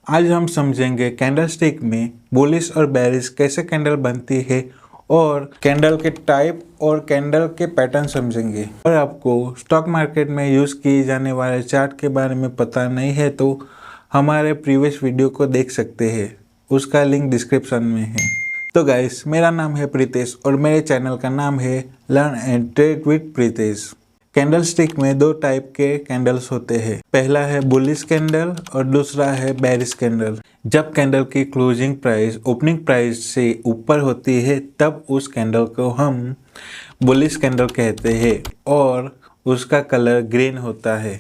आज हम समझेंगे कैंडलस्टिक में बुलिश और बेरिश कैसे कैंडल बनती है और कैंडल के टाइप और कैंडल के पैटर्न समझेंगे। और आपको स्टॉक मार्केट में यूज़ किए जाने वाले चार्ट के बारे में पता नहीं है तो हमारे प्रीवियस वीडियो को देख सकते हैं, उसका लिंक डिस्क्रिप्शन में है। तो गाइस, मेरा नाम है प्रीतेश और मेरे चैनल का नाम है learn and trade with Pritesh. Candlestick में दो टाइप के कैंडल्स होते हैं, पहला है बुलिश कैंडल और दूसरा है बेरिश कैंडल। जब कैंडल की क्लोजिंग प्राइस ओपनिंग प्राइस से ऊपर होती है तब उस कैंडल को हम बुलिश कैंडल कहते हैं और उसका कलर ग्रीन होता है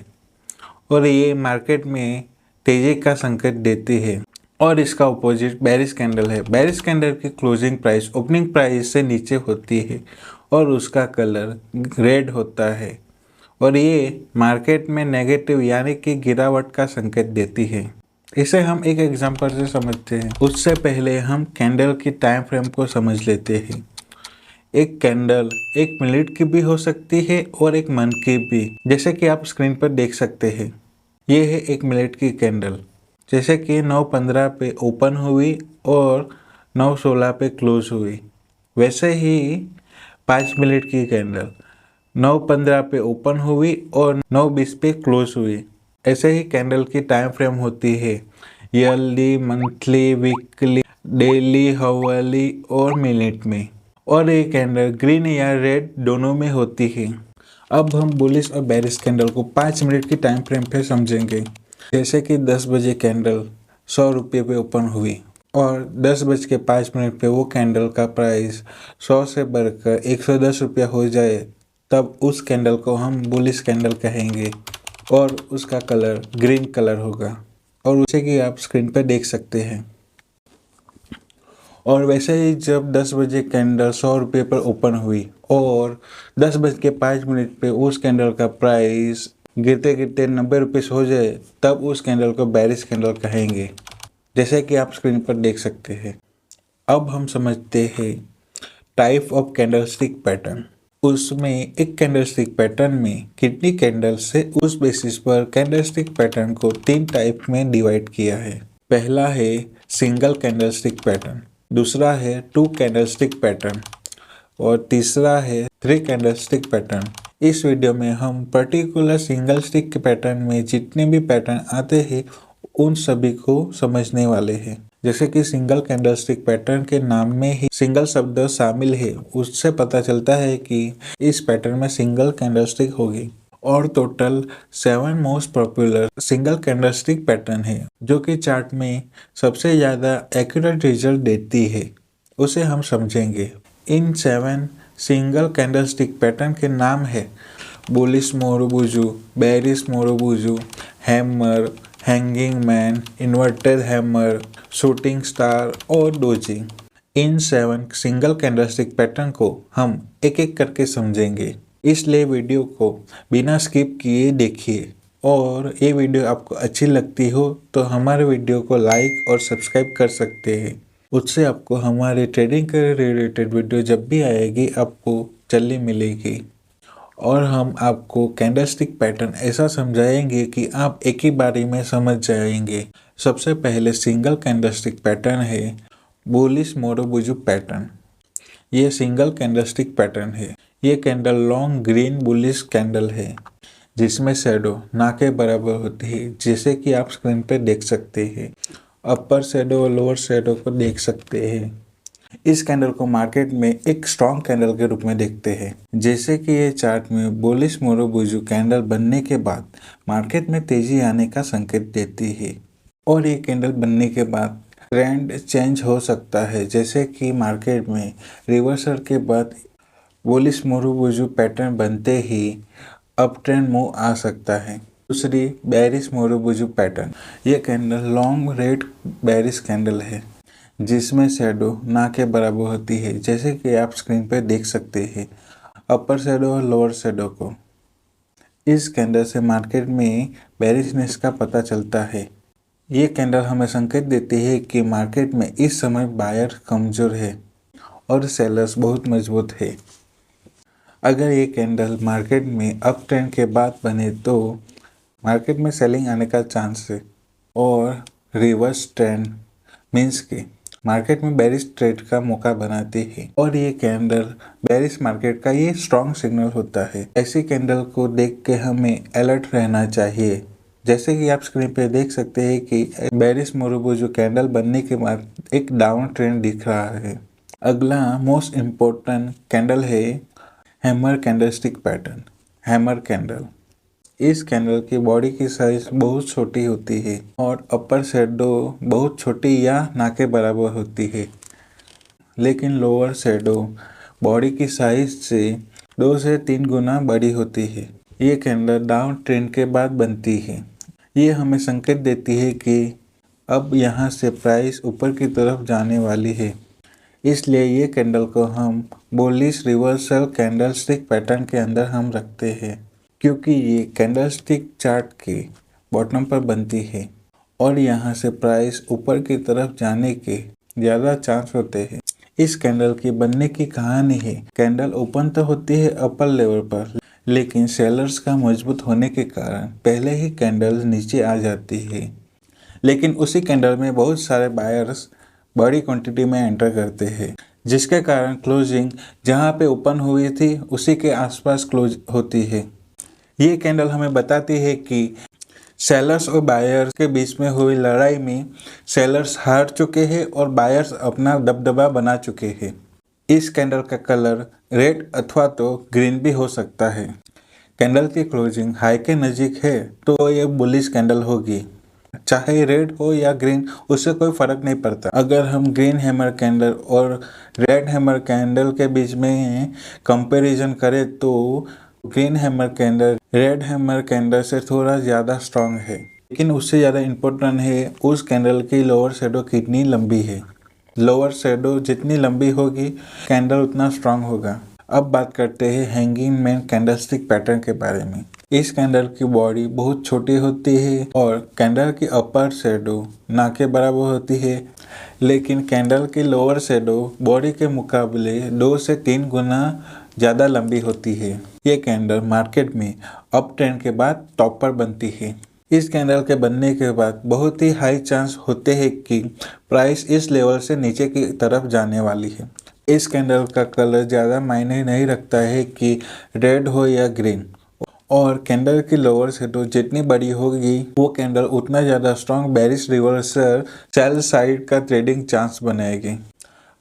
और ये मार्केट में तेजी का संकेत देती है। और इसका अपोजिट बेरिश कैंडल है। बेरिश कैंडल की क्लोजिंग प्राइस ओपनिंग प्राइस से नीचे होती है और उसका कलर रेड होता है और ये मार्केट में नेगेटिव यानी कि गिरावट का संकेत देती है। इसे हम एक एग्जांपल से समझते हैं। उससे पहले हम कैंडल की टाइम फ्रेम को समझ लेते हैं। एक कैंडल 1 मिनट की भी हो सकती है और 1 मंथ की भी, जैसे कि आप स्क्रीन पर देख सकते हैं। ये है 1 मिनट की कैंडल, जैसे कि 9:15 पे ओपन हुई और 9:16 पे क्लोज हुई। वैसे ही 5 मिनट की कैंडल 9:15 पे ओपन हुई और 9:20 पे क्लोज हुई। ऐसे ही कैंडल की टाइम फ्रेम होती है yearly, monthly, weekly, daily, hourly और मिनट में। और ये कैंडल ग्रीन या रेड दोनों में होती है। अब हम बुलिश और बेरिश कैंडल को 5 मिनट की टाइम फ्रेम पे समझेंगे। जैसे कि 10 बजे कैंडल 100 रुपये पे ओपन हुई और 10:05 पे वो कैंडल का प्राइस 100 से बढ़कर 110 रुपया हो जाए तब उस कैंडल को हम बुलिश कैंडल कहेंगे और उसका कलर ग्रीन कलर होगा और उसे कि आप स्क्रीन पर देख सकते हैं। और वैसे ही जब 10 बजे कैंडल 100 रुपये पर ओपन हुई और 10:05 पे उस कैंडल का प्राइस गिरते गिरते 90 रुपये हो जाए तब उस कैंडल को बेरिश कैंडल कहेंगे, जैसे कि आप स्क्रीन पर देख सकते हैं। अब हम समझते हैं टाइप ऑफ कैंडलस्टिक पैटर्न। उसमें एक कैंडलस्टिक पैटर्न में कितनी कैंडल्स है उस बेसिस पर कैंडलस्टिक पैटर्न को 3 टाइप में डिवाइड किया है। पहला है सिंगल कैंडलस्टिक पैटर्न, दूसरा है 2 कैंडलस्टिक पैटर्न और तीसरा है 3 कैंडलस्टिक पैटर्न। इस वीडियो में हम पर्टिकुलर सिंगल स्टिक के पैटर्न में जितने भी पैटर्न आते हैं उन सभी को समझने वाले हैं। जैसे कि सिंगल कैंडलस्टिक पैटर्न के नाम में ही सिंगल शब्द शामिल है, उससे पता चलता है कि इस पैटर्न में सिंगल कैंडलस्टिक होगी। और total 7 most popular single candlestick pattern है जो कि चार्ट में सबसे ज़्यादा एक्यूरेट रिजल्ट देती है, उसे हम समझेंगे। इन 7 सिंगल कैंडलस्टिक पैटर्न के नाम है bullish marubozu, bearish marubozu, hammer, hanging man, inverted hammer, shooting star और डोजी। इन 7 सिंगल कैंडलस्टिक पैटर्न को हम एक एक करके समझेंगे, इसलिए वीडियो को बिना स्किप किए देखिए। और ये वीडियो आपको अच्छी लगती हो तो हमारे वीडियो को लाइक और सब्सक्राइब कर सकते हैं, उससे आपको हमारे ट्रेडिंग के रिलेटेड वीडियो जब भी आएगी आपको जल्दी मिलेगी। और हम आपको कैंडलस्टिक पैटर्न ऐसा समझाएंगे कि आप एक ही बारी में समझ जाएंगे। सबसे पहले सिंगल कैंडलस्टिक पैटर्न है बुलिश मोरोबुजू पैटर्न। ये सिंगल कैंडलस्टिक पैटर्न है। ये candle long green bullish candle है जिसमें शैडो ना के बराबर होती है, जैसे कि आप स्क्रीन पर देख सकते हैं। अपर शैडो और लोअर शैडो को देख सकते हैं। इस कैंडल को मार्केट में एक स्ट्रॉन्ग कैंडल के रूप में देखते हैं। जैसे कि ये चार्ट में बुलिश मोरोबुजू कैंडल बनने के बाद मार्केट में तेजी आने का संकेत देती है और ये कैंडल बनने के बाद ट्रेंड चेंज हो सकता है, जैसे कि मार्केट में रिवर्सल के बाद बुलिश मोरोबुजू पैटर्न बनते ही अप ट्रेंड मूव आ सकता है। दूसरी बेरिश मोरोबुजू पैटर्न। ये candle long red bearish candle है जिसमें शैडो ना के बराबर होती है, जैसे कि आप स्क्रीन पर देख सकते हैं अपर शैडो और लोअर शैडो को। इस कैंडल से मार्केट में बेरिशनेस का पता चलता है। ये कैंडल हमें संकेत देती है कि मार्केट में इस समय बायर कमज़ोर है और सेलर्स बहुत मजबूत है। अगर ये कैंडल मार्केट में अप ट्रेंड के बाद बने तो मार्केट में सेलिंग आने का चांस है और रिवर्स ट्रेंड मीन्स कि मार्केट में बेरिश ट्रेड का मौका बनाती है और ये कैंडल बेरिश मार्केट का ये स्ट्रॉन्ग सिग्नल होता है। ऐसी कैंडल को देख के हमें अलर्ट रहना चाहिए। जैसे कि आप स्क्रीन पे देख सकते हैं कि बेरिश मोरोबो कैंडल बनने के बाद एक डाउन ट्रेंड दिख रहा है। अगला मोस्ट इम्पोर्टेंट कैंडल है hammer candlestick pattern. Hammer candle, इस कैंडल की बॉडी की साइज बहुत छोटी होती है और अपर शैडो बहुत छोटी या ना के बराबर होती है, लेकिन लोअर शैडो बॉडी की साइज से 2 से 3 गुना बड़ी होती है। ये कैंडल डाउन ट्रेंड के बाद बनती है। ये हमें संकेत देती है कि अब यहाँ से प्राइस ऊपर की तरफ जाने वाली है। इसलिए ये कैंडल को हम बुलिश रिवर्सल कैंडलस्टिक पैटर्न के अंदर हम रखते हैं, क्योंकि ये कैंडलस्टिक चार्ट के बॉटम पर बनती है और यहाँ से प्राइस ऊपर की तरफ जाने के ज़्यादा चांस होते हैं। इस कैंडल की बनने की कहानी है, कैंडल ओपन तो होती है अपर लेवल पर, लेकिन सेलर्स का मजबूत होने के कारण पहले ही कैंडल नीचे आ जाती है, लेकिन उसी कैंडल में बहुत सारे बायर्स बड़ी क्वांटिटी में एंटर करते हैं, जिसके कारण क्लोजिंग जहां पे ओपन हुई थी उसी के आसपास क्लोज होती है। ये कैंडल हमें बताती है कि सेलर्स और बायर्स के बीच में हुई लड़ाई में सेलर्स हार चुके हैं और बायर्स अपना दबदबा बना चुके हैं। इस कैंडल का कलर रेड अथवा तो ग्रीन भी हो सकता है। कैंडल की क्लोजिंग हाई के नज़दीक है तो ये बुलिश कैंडल होगी, चाहे रेड हो या ग्रीन उससे कोई फर्क नहीं पड़ता। अगर हम ग्रीन हैमर कैंडल और रेड हैमर कैंडल के बीच में कंपैरिजन करें तो green hammer candle red hammer candle से थोड़ा ज़्यादा स्ट्रांग है, लेकिन उससे ज़्यादा इम्पोर्टेंट है उस कैंडल की लोअर शैडो कितनी लंबी है। लोअर शैडो जितनी लंबी होगी कैंडल उतना स्ट्रांग होगा। अब बात करते हैं हैंगिंग मैन कैंडलस्टिक पैटर्न के बारे में। इस कैंडल की बॉडी बहुत छोटी होती है और कैंडल की अपर शैडो ना के बराबर होती है, लेकिन कैंडल की लोअर शैडो बॉडी के मुकाबले 2 से 3 गुना ज़्यादा लंबी होती है। ये कैंडल मार्केट में अप ट्रेंड के बाद टॉप पर बनती है। इस कैंडल के बनने के बाद बहुत ही हाई चांस होते हैं कि प्राइस इस लेवल से नीचे की तरफ जाने वाली है। इस कैंडल का कलर ज़्यादा मायने नहीं रखता है कि रेड हो या ग्रीन, और कैंडल की लोअर शैडो जितनी बड़ी होगी वो कैंडल उतना ज़्यादा strong bearish reversal sell side का ट्रेडिंग चांस बनाएगी।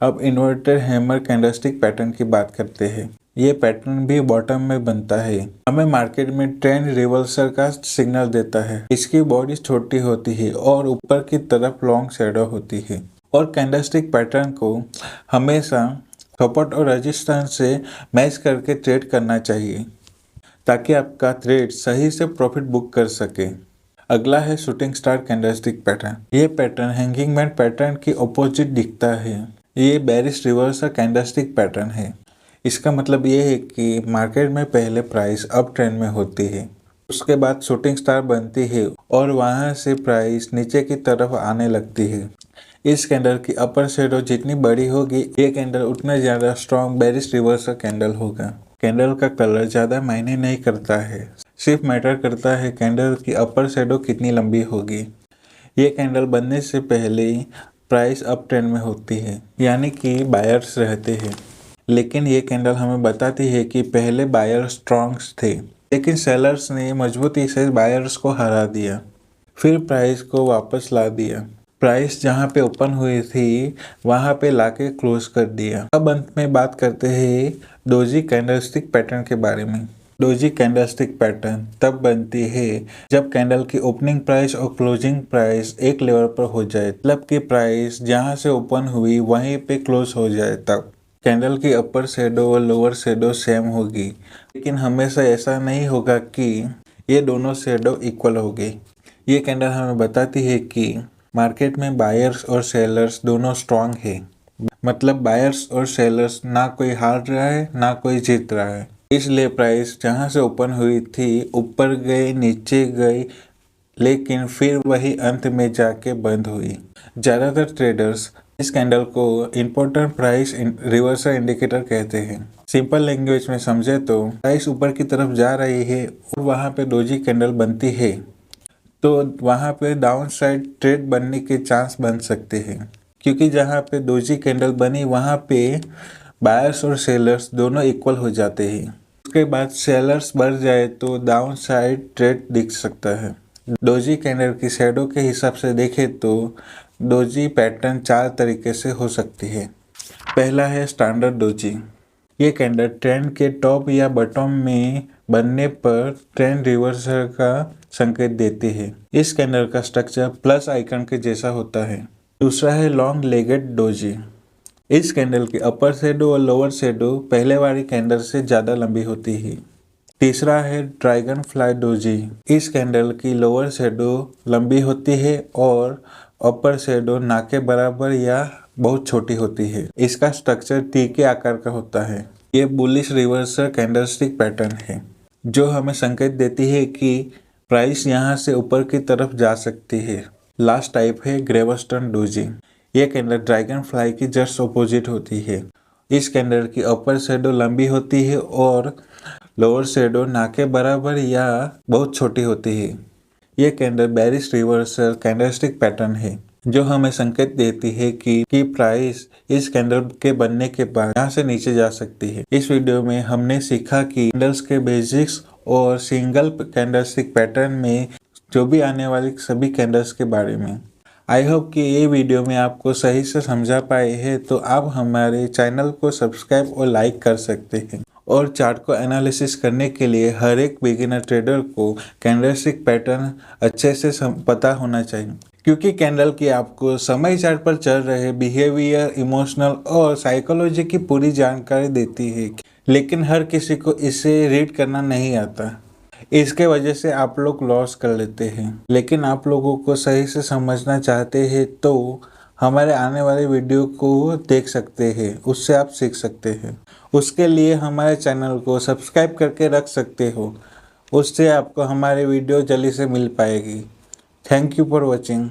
अब इन्वर्टेड हैमर कैंडलस्टिक पैटर्न की बात करते हैं। ये पैटर्न भी बॉटम में बनता है, हमें मार्केट में ट्रेंड रिवर्सल का सिग्नल देता है। इसकी बॉडी छोटी होती है और ऊपर की तरफ लॉन्ग शैडो होती है, और कैंडलस्टिक पैटर्न को हमेशा सपोर्ट और रेजिस्टेंस से मैच करके ट्रेड करना चाहिए ताकि आपका ट्रेड सही से प्रॉफिट बुक कर सके। अगला है शूटिंग स्टार कैंडलस्टिक पैटर्न। ये पैटर्न हैंगिंग मैन पैटर्न की अपोजिट दिखता है। ये बेरिश रिवर्सल कैंडलस्टिक पैटर्न है। इसका मतलब ये है कि मार्केट में पहले प्राइस अप ट्रेंड में होती है, उसके बाद शूटिंग स्टार बनती है और वहां से प्राइस नीचे की तरफ आने लगती है। इस कैंडल की अपर शैडो जितनी बड़ी होगी ये कैंडल उतना ज़्यादा स्ट्रॉन्ग बेरिश रिवर्सल कैंडल होगा। कैंडल का कलर ज़्यादा मायने नहीं करता है, सिर्फ मैटर करता है कैंडल की अपर शैडो कितनी लंबी होगी। ये कैंडल बनने से पहले प्राइस अप ट्रेंड में होती है, यानी कि बायर्स रहते हैं, लेकिन ये कैंडल हमें बताती है कि पहले बायर्स स्ट्रॉन्ग थे, लेकिन सेलर्स ने मजबूती से बायर्स को हरा दिया, फिर प्राइस को वापस ला दिया। प्राइस जहाँ पे ओपन हुई थी वहाँ पे लाके क्लोज कर दिया। अब अंत में बात करते हैं डोजी कैंडलस्टिक पैटर्न के बारे में। डोजी कैंडलस्टिक पैटर्न तब बनती है जब कैंडल की ओपनिंग प्राइस और क्लोजिंग प्राइस एक लेवल पर हो जाए, मतलब कि प्राइस जहाँ से ओपन हुई वहीं पे क्लोज हो जाए। तब कैंडल की अपर शैडो और लोअर शैडो सेम होगी, लेकिन हमेशा ऐसा नहीं होगा कि ये दोनों शैडो इक्वल होगी। ये कैंडल हमें बताती है कि मार्केट में बायर्स और सेलर्स दोनों स्ट्रांग है, मतलब बायर्स और सेलर्स ना कोई हार रहा है ना कोई जीत रहा है। इसलिए प्राइस जहां से ओपन हुई थी ऊपर गई नीचे गई, लेकिन फिर वही अंत में जाके बंद हुई। ज़्यादातर ट्रेडर्स इस कैंडल को इम्पोर्टेंट प्राइस रिवर्सल इंडिकेटर कहते हैं। सिंपल लैंग्वेज में समझे तो प्राइस ऊपर की तरफ जा रही है और वहां पे डोजी कैंडल बनती है तो वहाँ पे डाउन साइड ट्रेड बनने के चांस बन सकते हैं, क्योंकि जहाँ पे डोजी कैंडल बनी वहाँ पे बायर्स और सेलर्स दोनों इक्वल हो जाते हैं। उसके बाद सेलर्स बढ़ जाए तो डाउन साइड ट्रेड दिख सकता है। डोजी कैंडल की शैडो के हिसाब से देखें तो डोजी पैटर्न 4 तरीके से हो सकती है। पहला है स्टैंडर्ड डोजी। ये कैंडल ट्रेंड के टॉप या बॉटम में बनने पर ट्रेंड रिवर्सल का संकेत देती है। इस कैंडल का स्ट्रक्चर प्लस आइकन के जैसा होता है। दूसरा है लॉन्ग लेगेड डोजी। इस कैंडल की अपर शैडो और लोअर शैडो पहले वाली कैंडल से ज़्यादा लंबी होती है। तीसरा है ड्रैगन फ्लाई डोजी। इस कैंडल की लोअर शैडो लंबी होती है और अपर शैडो ना के बराबर या बहुत छोटी होती है। इसका स्ट्रक्चर टी के आकार का होता है। ये बुलिश रिवर्सल कैंडलस्टिक पैटर्न है जो हमें संकेत देती है कि प्राइस यहाँ से ऊपर की तरफ जा सकती है। लास्ट टाइप है ग्रेवस्टन डोजी। ये कैंडल ड्रैगन फ्लाई की जस्ट अपोजिट होती है। इस कैंडल की अपर शैडो लंबी होती है और लोअर शैडो ना के बराबर या बहुत छोटी होती है। ये candle bearish reversal candlestick pattern है जो हमें संकेत देती है कि प्राइस इस कैंडल के बनने के बाद यहाँ से नीचे जा सकती है। इस वीडियो में हमने सीखा कि कैंडल्स के बेसिक्स और सिंगल कैंडलस्टिक पैटर्न में जो भी आने वाली सभी कैंडल्स के बारे में। आई होप कि ये वीडियो में आपको सही से समझा पाए हैं, तो आप हमारे चैनल को सब्सक्राइब और लाइक कर सकते हैं। और चार्ट को एनालिसिस करने के लिए हर एक बिगिनर ट्रेडर को कैंडलस्टिक पैटर्न अच्छे से पता होना चाहिए, क्योंकि कैंडल की आपको समय चार्ट पर चल रहे बिहेवियर, इमोशनल और साइकोलॉजी की पूरी जानकारी देती है, लेकिन हर किसी को इसे रीड करना नहीं आता। इसके वजह से आप लोग लॉस कर लेते हैं। लेकिन आप लोगों को सही से समझना चाहते हैं तो हमारे आने वाले वीडियो को देख सकते हैं, उससे आप सीख सकते हैं। उसके लिए हमारे चैनल को सब्सक्राइब करके रख सकते हो, उससे आपको हमारे वीडियो जल्दी से मिल पाएगी। Thank you for watching.